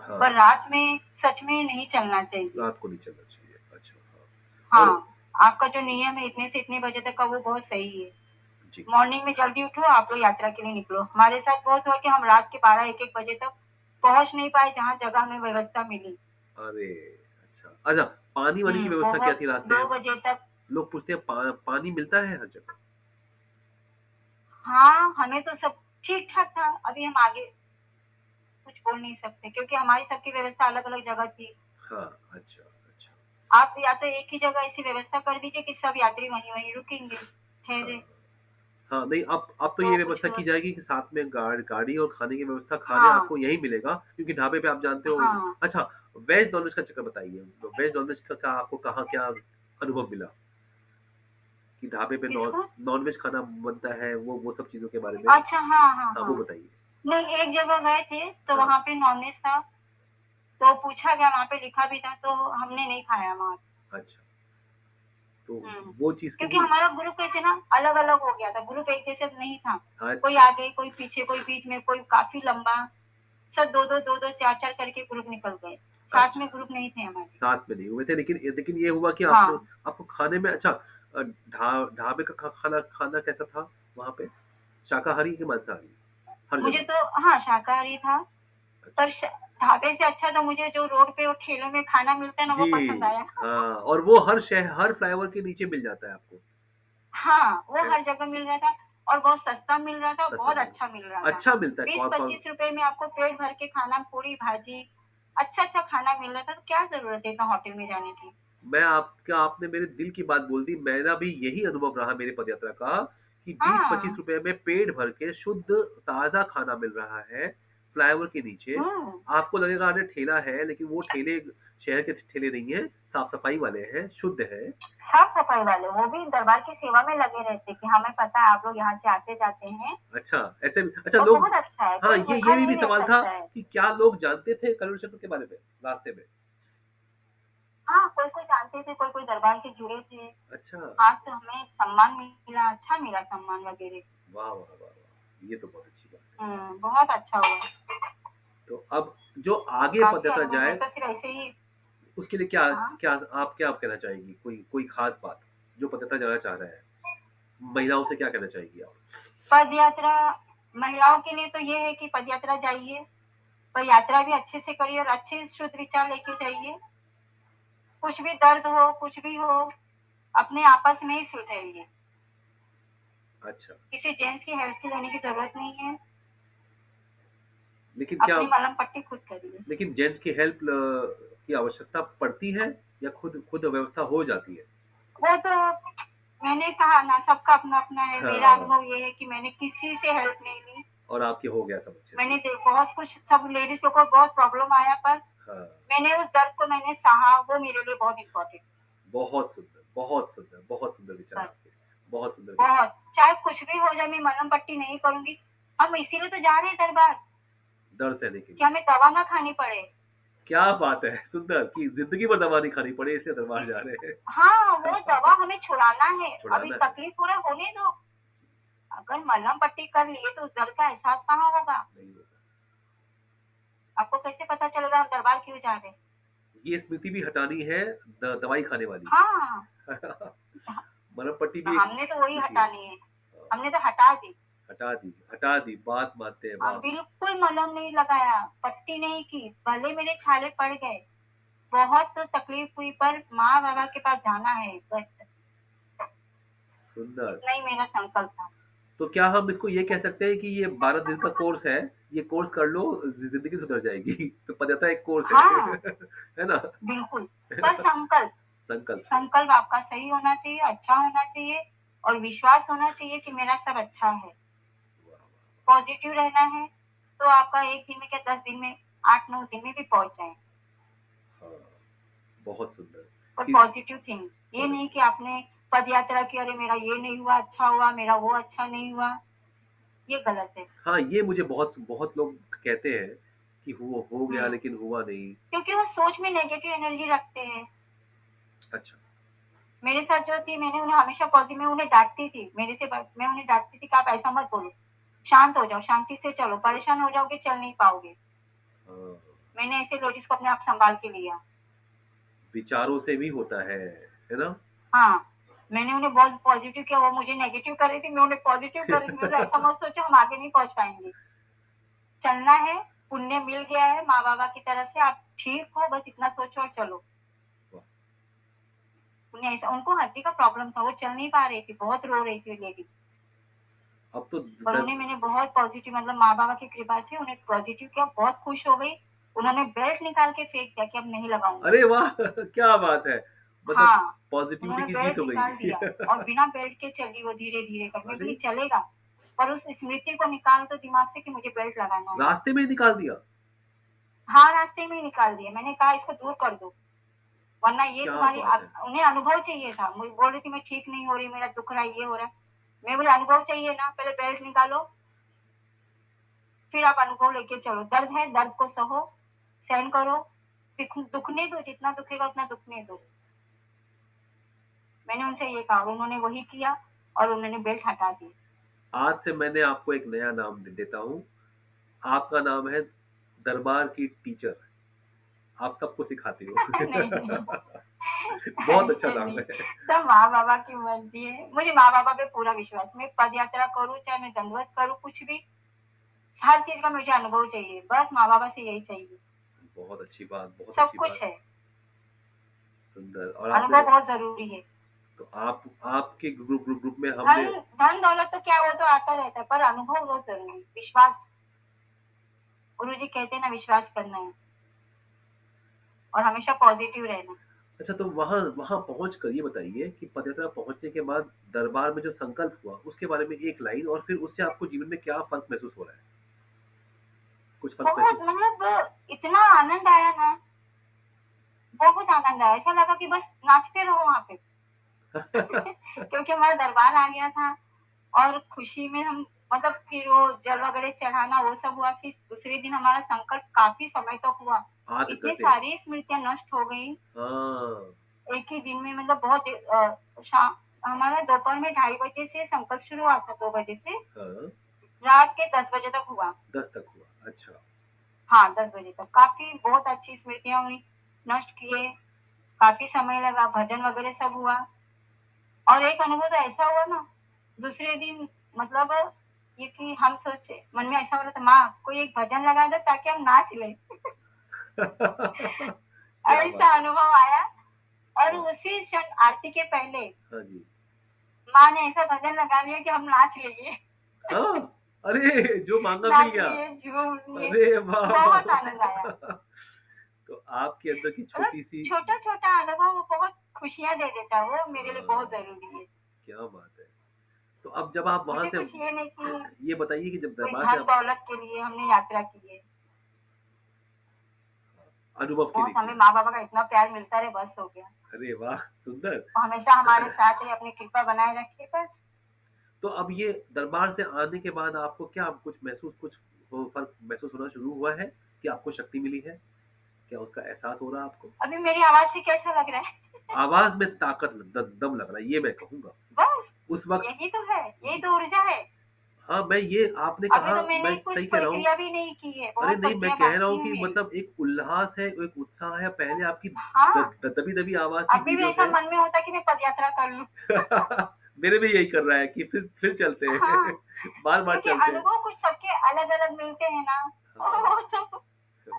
हाँ, पर रात में सच में नहीं चलना चाहिए। रात को नहीं चलना चाहिए। अच्छा, हाँ। और हाँ, आपका जो नियम है इतने से इतने बजे तक का वो बहुत सही है। जी, मॉर्निंग में जल्दी उठो, आप लोग यात्रा के लिए निकलो। हमारे साथ बहुत हुआ कि हम रात के 12 1-1 बजे तक पहुँच नहीं पाए जहाँ जगह हमें व्यवस्था मिली। अरे! अच्छा, अच्छा पानी-वानी की व्यवस्था क्या बहुत थी रास्ते 2 में? बजे तक लोग पूछते हैं पानी मिलता है हर जगह? हाँ, हमें तो सब ठीक-ठाक था। अभी हम आगे कुछ बोल नहीं सकते क्योंकि हमारी सबकी व्यवस्था अलग-अलग जगह थी। हाँ, अच्छा, अच्छा। आप या तो एक ही जगह ऐसी व्यवस्था कर दीजिए कि सब यात्री वहीं-वहीं रुकेंगे, हाँ। ठहरे, हाँ, नहीं अब तो ये तो कुछ व्यवस्था की जाएगी कि साथ में गाड़ी और खाने की व्यवस्था खाने हाँ, आपको यहीं मिलेगा क्योंकि ढाबे पे आप जानते हो हाँ। अच्छा वेज नॉन-वेज का चक्कर बताइए। वेज नॉन-वेज का क्या आपको कहाँ क्या अनुभव मिला? कि ढाबे पे किसको? नॉन-वेज खाना बनता है वो सब चीज़ों के बारे में? अच्छा, हाँ, हाँ, हाँ, वो हाँ। बताइए। नहीं, एक जगह गए थे, तो हाँ, वहाँ पे नॉन-वेज था, तो पूछा गया, वहाँ पे लिखा भी था, तो हमने नहीं खाया वहाँ। अच्छा, तो हुँ, वो चीज़ के क्योंकि लिए हमारा ग्रुप कैसे ना अलग-अलग हो गया था, ग्रुप एक जैसे नहीं था। कोई अच्छा, आगे, कोई पीछे, कोई बीच में, कोई काफ़ी लंबा, सब 2-2, 2-2, 4-4 करके ग्रुप निकल गए। साथ में अच्छा, ग्रुप नहीं थे हमारे। साथ में नहीं हुए थे लेकिन ये हुआ कि आपने हाँ, आपको खाने में अच्छा ढाबे का खाना खाना कैसा था वहाँ पे? शाकाहारी कि मांसाहारी? हर मुझे जगह? तो हाँ, शाकाहारी था, अच्छा। पर ढाबे से अच्छा तो मुझे जो रोड पे वो ठेले में खाना मिलता है ना, वो पसंद जी, आया। हाँ, और वो हर फ्लाईओवर के नीचे मिल जाता है आपको। हाँ, वो है, हर जगह मिल रहा था और बहुत सस्ता मिल रहा था, सस्ता बहुत मिल अच्छा मिल रहा था। अच्छा मिलता है कौन-कौन 20-25 रुपए में आपको पेट भर के खाना, पूरी-भाजी, अच्छा-अच्छा खाना मिल रहा था, तो क्या ज़रूरत है इतना होटल में जाने की? आपने मेरे दिल की बात बोल दी। मेरा भी यही अनुभव रहा मेरे पदयात्रा का कि 20-25 हाँ, रुपए में पेट भर के शुद्ध ताज़ा खाना मिल रहा है, फ्लाईओवर के नीचे। हुँ, आपको लगेगा अरे ठेला है, लेकिन वो ठेले शहर के ठेले नहीं हैं, साफ-सफाई वाले हैं, शुद्ध हैं। साफ-सफाई वाले, वो भी दरबार की सेवा में लगे रहते कि हमें पता है आप लोग यहाँ से आते-जाते हैं अच्छा, ऐसे अच्छा और लोग बहुत अच्छा है, हाँ, कोई ये भूखा भी नहीं रह सवाल था सकता है। कि क्या लोग जानते थे करुण चक्र के बारे में, रास्ते में? हाँ, कोई-कोई जानते थे, कोई-कोई दरबार से जुड़े थे। अच्छा, हाँ, तो हमें सम्मान मिला, अच्छा मिला सम्मान वगैरह। वाह, वाह, वाह, वाह! ये तो बहुत अच्छी बात है। बहुत अच्छा हुआ। तो अब जो आगे काफ़ी पदयात्रा अनुभव मैं जाए तो फिर ऐसे ही उसके लिए क्या हाँ, क्या क्या आप कहना चाहेंगी? कोई कोई ख़ास बात, जो पदयात्रा जाना चाह रहा है, महिलाओं से क्या कहना चाहेंगी आप? पदयात्रा महिलाओं के लिए तो ये है कि पदयात्रा जाइए, पर यात्रा भी अच्छे से करिए और अच्छे शुद्ध विचार लेके जाइए। कुछ भी दर्द हो, कुछ भी हो, अपने आपस में ही सुलझाइए। अच्छा, किसी जेंट्स की हेल्प की लेने की ज़रूरत नहीं है, लेकिन क्या अपनी मलहम पट्टी खुद करिए। लेकिन जेंट्स की हेल्प की आवश्यकता पड़ती है या खुद खुद व्यवस्था हो जाती है? वो तो मैंने कहा ना सबका अपना-अपना है, मेरा हाँ, अनुभव ये है कि मैंने किसी से हेल्प नहीं ली। और आपके हो गया सब अच्छे से। मैंने बहुत कुछ सब लेडीज़ों को बहुत प्रॉब्लम आया पर हाँ, मैंने उस दर्द को मैंने सहा, वो मेरे लिए बहुत इम्पोर्टेंट बहुत सुंदर, बहुत सुंदर, बहुत सुंदर विचार बस, आपके, बहुत सुंदर विचार। बहुत। चाहे कुछ भी हो जाए मैं मलहम पट्टी नहीं करूँगी। हम इसीलिए तो जा रहे हैं दरबार, दर्द सहने के कि लिए। हमें दवा ना खानी पड़े। क्या बात है! सुंदर कि ज़िंदगी भर दवा नहीं खानी पड़े इसलिए दरबार इस जा रहे हैं। हाँ, वो दवा हमें छुड़ाना है, अभी छुड़ाना है। तकलीफ पूरा होने दो। अगर मलहम पट्टी कर लिए तो उस दर्द का एहसास कहाँ होगा? नहीं होगा। आपको कैसे पता चलेगा हम दरबार क्यों जा रहे हैं? ये स्मृति भी हटानी है दवाई खाने वाली। हाँ, मरहम पट्टी भी एक हमने तो वही स्मृति है। हटानी है। हमने तो हटा दी। हटा दी, बात मानते हैं, वाह! बिल्कुल मलहम नहीं लगाया, पट्टी नहीं की, भले मेरे छाले पड़ गए, बहुत तो तकलीफ हुई पर माँ-बाबा के पास जाना है, बस सुंदर। इतना ही मेरा संकल्प था। तो क्या हम इसको ये कह सकते हैं कि ये 12 दिन का कोर्स है, ये कोर्स कर लो ज़िंदगी सुधर जाएगी। तो पदयात्रा एक कोर्स है। हाँ, है ना? बिल्कुल, पर संकल्प संकल्प से। संकल्प आपका सही होना चाहिए, अच्छा होना चाहिए और विश्वास होना चाहिए कि मेरा सब अच्छा है। वाह, वाह! पॉज़िटिव रहना है, तो आपका 1 दिन में क्या 10 दिन में, 8-9 दिन में भी पहुँच जाएँ। हाँ, बहुत सुंदर। और इ पॉज़िटिव थिंक, ये नहीं पॉज़िटिव कि आपने पदयात्रा की अरे मेरा ये नहीं हुआ, अच्छा हुआ, मेरा वो अच्छा नहीं हुआ, ये गलत है। हाँ, ये मुझे बहुत बहुत लोग कहते हैं कि हो गया हुँ, लेकिन हुआ नहीं। क्योंकि वो सोच में नेगेटिव एनर्जी रखते हैं। अच्छा, मेरे साथ जो थी मैंने उन्हें हमेशा पॉज़िटिव मैं उन्हें डाँटती थी, मेरे से ब मैं उन्हें डाँटती थी कि आप ऐसा मत बोलो, शांत हो जाओ, शांति से चलो, परेशान हो जाओगे, चल नहीं पाओगे। हाँ, मैंने ऐसे लेडीज़ को अपने आप सँभाल के लिया। विचारों से भी होता है ना? हाँ, मैंने उन्हें बहुत पॉज़िटिव किया, वो मुझे नेगेटिव कर रही थी, मैं उन्हें पॉज़िटिव कर रही थी, मैं बोली ऐसा मत सोचो हम आगे नहीं पहुँच पाएँगे। चलना है, पुण्य मिल गया है माँ-बाबा की तरफ से, आप ठीक हो बस इतना सोचो और चलो। वाह! उन्हें ऐसा उनको हड्डी का प्रॉब्लम था, वो चल नहीं पा रही थी, बहुत रो रही थी वो लेडी। अब तो पर द उन्हें मैंने बहुत पॉज़िटिव मतलब माँ-बाबा की कृपा से उन्हें पॉज़िटिव किया, बहुत खुश हो गई। उन्होंने बेल्ट निकाल के फेंक दिया कि अब नहीं लगाऊँगी। अरे वाह! क्या बात है! मतलब हाँ, पॉज़िटिविटी उन्होंने की जीत बेल्ट हो निकाल गई। दिया और बिना बेल्ट के चली वो धीरे-धीरे कर मैं अरे! बोली चलेगा, पर उस स्मृति को निकाल दो दिमाग से कि मुझे बेल्ट लगाना है। रास्ते में ही निकाल दिया? हाँ, रास्ते में ही निकाल दिया, मैंने कहा इसको दूर कर दो, वरना ये क्या तुम्हारी बात है! उन्हें अनुभव चाहिए था। मुझे बोल रही थी मैं ठीक नहीं हो रही, मेरा दुख रहा है, ये हो रहा है। मैं बोली अनुभव चाहिए ना, पहले बेल्ट निकालो, फिर आप अनुभव लेके चलो। दर्द है, दर्द को सहो, सहन करो, दुखने दो, जितना दुखेगा उतना दुखने दो। मैंने उनसे ये कहा और उन्होंने वही किया और उन्होंने बेल्ट हटा दी। आज से मैंने आपको एक नया नाम दे देता हूँ। आपका नाम है दरबार की टीचर। आप सबको सिखाती हो। नहीं, नहीं, बहुत अच्छा ऐसे नाम नहीं, है। सब माँ-बाबा की मर्ज़ी है। मुझे माँ-बाबा पे पूरा विश्वास है। मैं पदयात्रा करूँ, चाहे मैं दंडवत करूँ, कुछ भी, हर चीज़ का मुझे अनुभव चाहिए। बस माँ-बाबा से यही चाहिए। बहुत अच्छी बात, बहुत सब अच्छी कुछ बात। है। सुंदर। और अनुभव आपने बहुत ज़रूरी है। तो आप आपके ग्रुप में धन हमने धन दौलत तो क्या, वो तो आता रहता है, पर अनुभव बहुत ज़रूरी है। विश्वास, गुरुजी कहते हैं ना, विश्वास करना है और हमेशा पॉज़िटिव रहना है। अच्छा, तो वहाँ वहाँ पहुँच कर ये बताइए कि पदयात्रा पहुँचने के बाद दरबार में जो संकल्प हुआ, उसके बारे में एक लाइन और फिर उससे आपको जीवन में क्या फ़र्क महसूस हो रहा है? कुछ फ़र्क बहुत महसूस मतलब इतना आनंद आया ना, बहुत आनंद आया। ऐसा लगा कि बस नाचते रहो वहाँ पे। क्योंकि हमारा दरबार आ गया था और खुशी में हम, मतलब फिर वो जल वगैरह चढ़ाना वो सब हुआ। फिर दूसरे दिन हमारा संकल्प काफ़ी समय तक हुआ। इतनी आत्मकृत्य। सारी स्मृतियाँ नष्ट हो गई हाँ। एक ही दिन में, मतलब बहुत शाम, हमारा दोपहर में 2:30 बजे से संकल्प शुरू हुआ था, 2 बजे से हाँ, रात के 10 बजे तक हुआ। 10 तक हुआ। अच्छा। हाँ, 10 बजे तक। काफ़ी बहुत अच्छी स्मृतियाँ हुई, नष्ट किए, काफ़ी समय लगा, भजन वगैरह सब हुआ। और एक अनुभव तो ऐसा हुआ ना, दूसरे दिन, मतलब ये कि हम सोचे, मन में ऐसा हो रहा था, माँ कोई एक भजन लगा दो ताकि हम नाच लें। क्या ऐसा बात है! अनुभव आया। और वाह! उसी क्षण आरती के पहले हाँ जी। माँ ने ऐसा भजन लगा लिया कि हम नाच लिए। हाँ! अरे! जो माँगा मिल नाच गया। लिए, झूम लिए, अरे वाह, बहुत आनंद आया। वाह! तो आपके अंदर की मतलब छोटी-सी छोटा-छोटा अनुभव वो बहुत खुशियाँ दे देता है, वो मेरे लिए बहुत हाँ, ज़रूरी है। क्या बात है! तो अब जब आप वहाँ मुझे से कुछ ये नहीं कि ये बताइए कि जब कोई दरबार से धन आप दौलत के लिए हमने यात्रा की है। अनुभव के लिए बहुत की हमें है। माँ-बाबा का इतना प्यार मिलता रहे, बस हो गया। अरे वाह! सुंदर। वो हमेशा हमारे साथ है, अपनी कृपा बनाए रखे बस। तो अब ये दरबार से आने के बाद आपको क्या कुछ फ़र्क महसूस होना शुरू हुआ है कि आपको शक्ति मिली है? क्या उसका एहसास हो रहा है आपको? अभी मेरी आवाज़ से कैसा लग रहा है? आवाज़ में ताकत दम लग रहा है, ये मैं कहूँगा। बस, उस वक़्त यही तो है, यही ये तो ऊर्जा है। हाँ, मैं ये आपने अभी कहा तो मैंने मैं कुछ सही कह रहा हूँ। प्रक्रिया भी नहीं की है, अरे बहुत नहीं, मैं प्रक्रिया कह रहा बाकी हूँ है कि मेरी। मतलब एक उल्लास है, एक उत्साह है, पहले आपकी द हाँ, द दबी-दबी आवाज़ थी, अभी भी बीच ऐसा से मन में होता है कि मैं पदयात्रा कर लूँ। मेरे भी यही कर रहा है कि फिर चलते हाँ, हैं, बार-बार क्योंकि चलते हैं। अनुभव कुछ सबके अलग-अलग मिलते हैं ना। हाँ, वो तो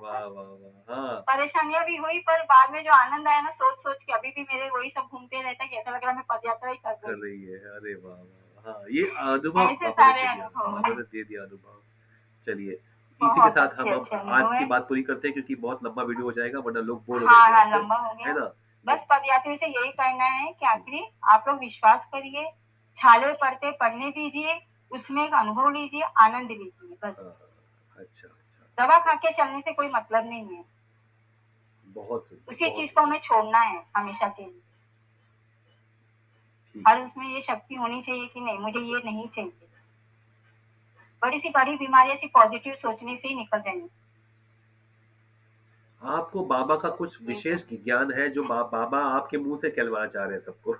वाह, वाह, वाह! हाँ, परेशानियाँ भी हुई, पर बाद में जो आनंद आया ना, सोच-सोच के अभी भी मेरे वही सब घूमते रहता है कि ऐसा लग रहा है मैं पदयात्रा ही कर कर रही हूँ। रही है। अरे वाह, वाह! हाँ, ये अनुभव ऐसे सारे अनुभव बाबा हैं। ने दे दिया अनुभव। चलिए, इसी के बहुत साथ हम अब अच्छे-अच्छे अनुभव आज की हैं। बात पूरी करते हैं क्योंकि बहुत लंबा वीडियो हो जाएगा वरना लोग बोर हो हाँ, जाएँगे हाँ, आपसे, लंबा हो गया। है ना? तो बस पदयात्री से यही कहना है कि जी। आखिरी आप लोग विश्वास करिए, छाले पढ़ते पढ़ने दीजिए, उसमें एक अनुभव लीजिए, आनंद लीजिए बस। हाँ, हाँ। अच्छा, अच्छा। दवा खा के चलने से कोई मतलब नहीं है। बहुत सुंदर, उसी बहुत चीज़ को सुंदर। हमें छोड़ना है हमेशा के लिए। ठीक हर है। उसमें ये शक्ति होनी चाहिए कि नहीं, मुझे ये नहीं चाहिए। बड़ी सी बड़ी बीमारी ऐसी पॉज़िटिव सोचने से ही निकल जाएँगी। आपको बाबा का बस कुछ यही विशेष सब ज्ञान है जो बाबा आपके मुँह से कहलवाना चाह रहे हैं सबको।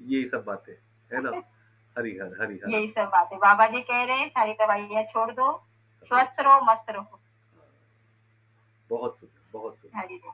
यही सब बातें, है ना? हरि हर, हरि हर। यही सब बात है। बाबा जी कह रहे हैं सारी दवाइयाँ छोड़ दो, बहुत स्वस्थ अच्छा। रहो, मस्त रहो। हाँ, बहुत सुंदर, बहुत सुंदर। हरि बोल।